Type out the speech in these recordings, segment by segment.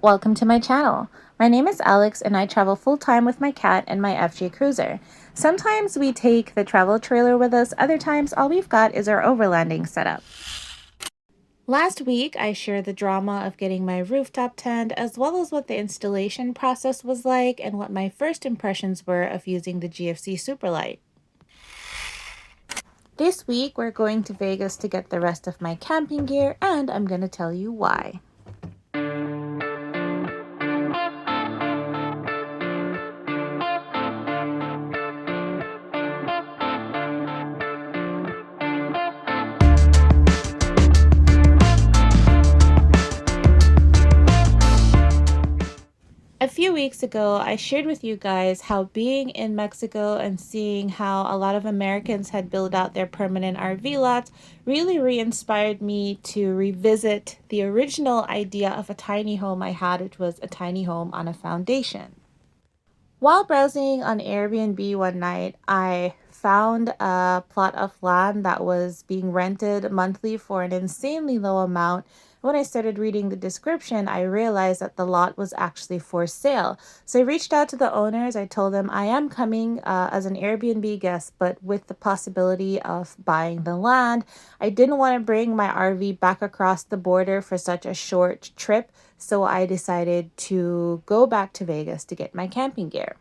Welcome to my channel. My name is Alex and I travel full-time with my cat and my FJ Cruiser. Sometimes we take the travel trailer with us, other times all we've got is our overlanding setup. Last week, I shared the drama of getting my rooftop tent, as well as what the installation process was like and what my first impressions were of using the GFC Superlite. This week, we're going to Vegas to get the rest of my camping gear, and I'm going to tell you why. A few weeks ago, I shared with you guys how being in Mexico and seeing how a lot of Americans had built out their permanent RV lots really re-inspired me to revisit the original idea of a tiny home I had, which was a tiny home on a foundation. While browsing on Airbnb one night, I found a plot of land that was being rented monthly for an insanely low amount. When I started reading the description, I realized that the lot was actually for sale. So I reached out to the owners. I told them I am coming as an Airbnb guest, but with the possibility of buying the land. I didn't want to bring my RV back across the border for such a short trip, so I decided to go back to Vegas to get my camping gear.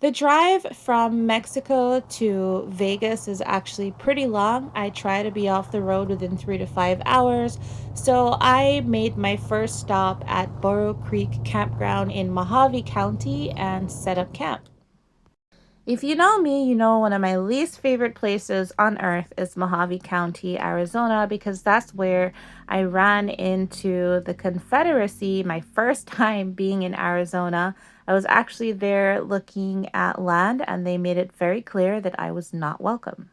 The drive from Mexico to Vegas is actually pretty long. I try to be off the road within 3 to 5 hours. So I made my first stop at Burro Creek Campground in Mojave County and set up camp. If you know me, you know one of my least favorite places on earth is Mojave County, Arizona, because that's where I ran into the Confederacy my first time being in Arizona. I was actually there looking at land, and they made it very clear that I was not welcome.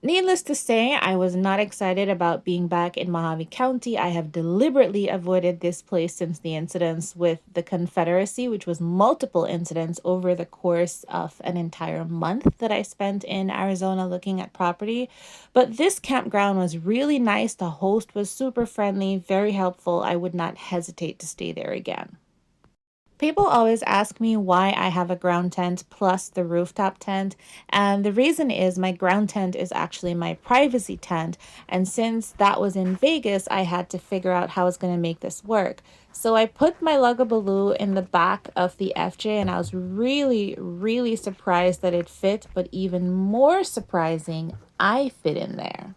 Needless to say, I was not excited about being back in Mojave County. I have deliberately avoided this place since the incidents with the Confederacy, which was multiple incidents over the course of an entire month that I spent in Arizona looking at property. But this campground was really nice. The host was super friendly, very helpful. I would not hesitate to stay there again. People always ask me why I have a ground tent plus the rooftop tent, and the reason is my ground tent is actually my privacy tent, and since that was in Vegas, I had to figure out how I was going to make this work. So I put my Lugabaloo in the back of the FJ, and I was really surprised that it fit, but even more surprising, I fit in there.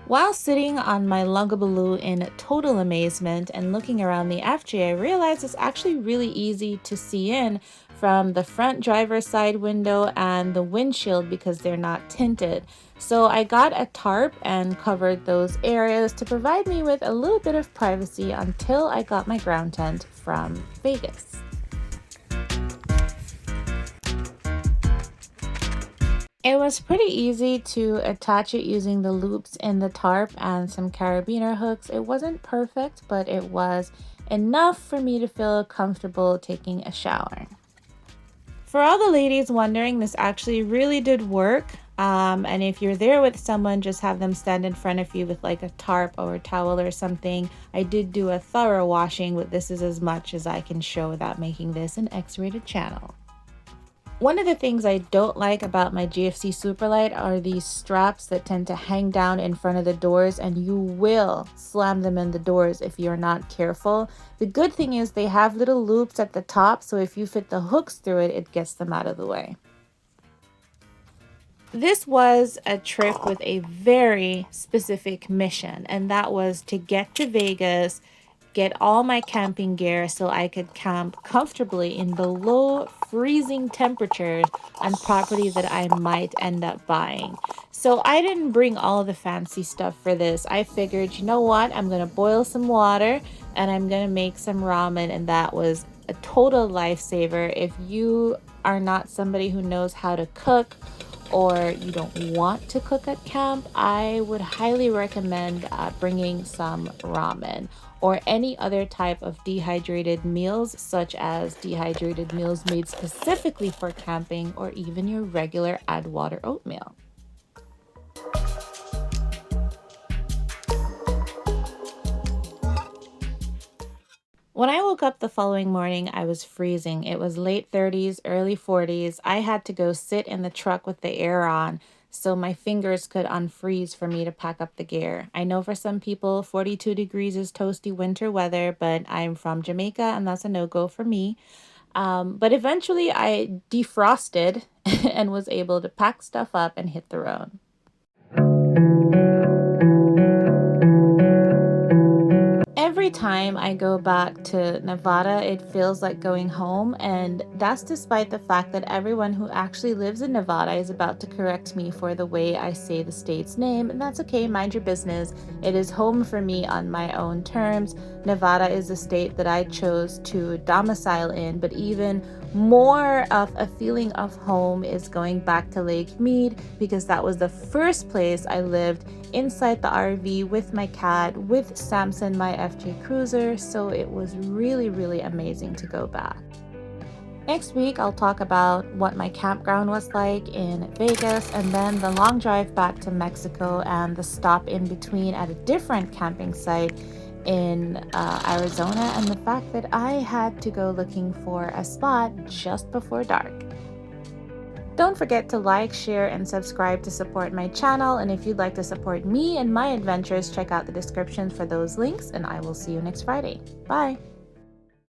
While sitting on my Lungabaloo in total amazement and looking around the FJ, I realized it's actually really easy to see in from the front driver's side window and the windshield because they're not tinted. So I got a tarp and covered those areas to provide me with a little bit of privacy until I got my ground tent from Vegas. It was pretty easy to attach it using the loops in the tarp and some carabiner hooks. It wasn't perfect, but it was enough for me to feel comfortable taking a shower. For all the ladies wondering, this actually really did work. And if you're there with someone, just have them stand in front of you with like a tarp or a towel or something. I did do a thorough washing, but this is as much as I can show without making this an X-rated channel. One of the things I don't like about my GFC Superlite are these straps that tend to hang down in front of the doors, and you will slam them in the doors if you're not careful. The good thing is they have little loops at the top, so if you fit the hooks through it, it gets them out of the way. This was a trip with a very specific mission, and that was to get to Vegas, get all my camping gear so I could camp comfortably in below freezing temperatures on property that I might end up buying. So I didn't bring all the fancy stuff for this. I figured, you know what, I'm gonna boil some water and I'm gonna make some ramen, and that was a total lifesaver. If you are not somebody who knows how to cook or you don't want to cook at camp, I would highly recommend bringing some ramen or any other type of dehydrated meals, such as dehydrated meals made specifically for camping, or even your regular add water oatmeal. When I woke up the following morning, I was freezing. It was late 30s, early 40s. I had to go sit in the truck with the air on so my fingers could unfreeze for me to pack up the gear. I know for some people, 42 degrees is toasty winter weather, but I'm from Jamaica and that's a no-go for me. But eventually I defrosted and was able to pack stuff up and hit the road. Every time I go back to Nevada, it feels like going home, and that's despite the fact that everyone who actually lives in Nevada is about to correct me for the way I say the state's name, and that's okay, mind your business. It is home for me on my own terms. Nevada is the state that I chose to domicile in, but even more of a feeling of home is going back to Lake Mead, because that was the first place I lived inside the RV with my cat, with Samson, my FJ Cruiser, so it was really, really amazing to go back. Next week, I'll talk about what my campground was like in Vegas, and then the long drive back to Mexico and the stop in between at a different camping site in Arizona, and the fact that I had to go looking for a spot just before dark. Don't forget to like, share, and subscribe to support my channel. And if you'd like to support me and my adventures, check out the description for those links, and I will see you next Friday. Bye!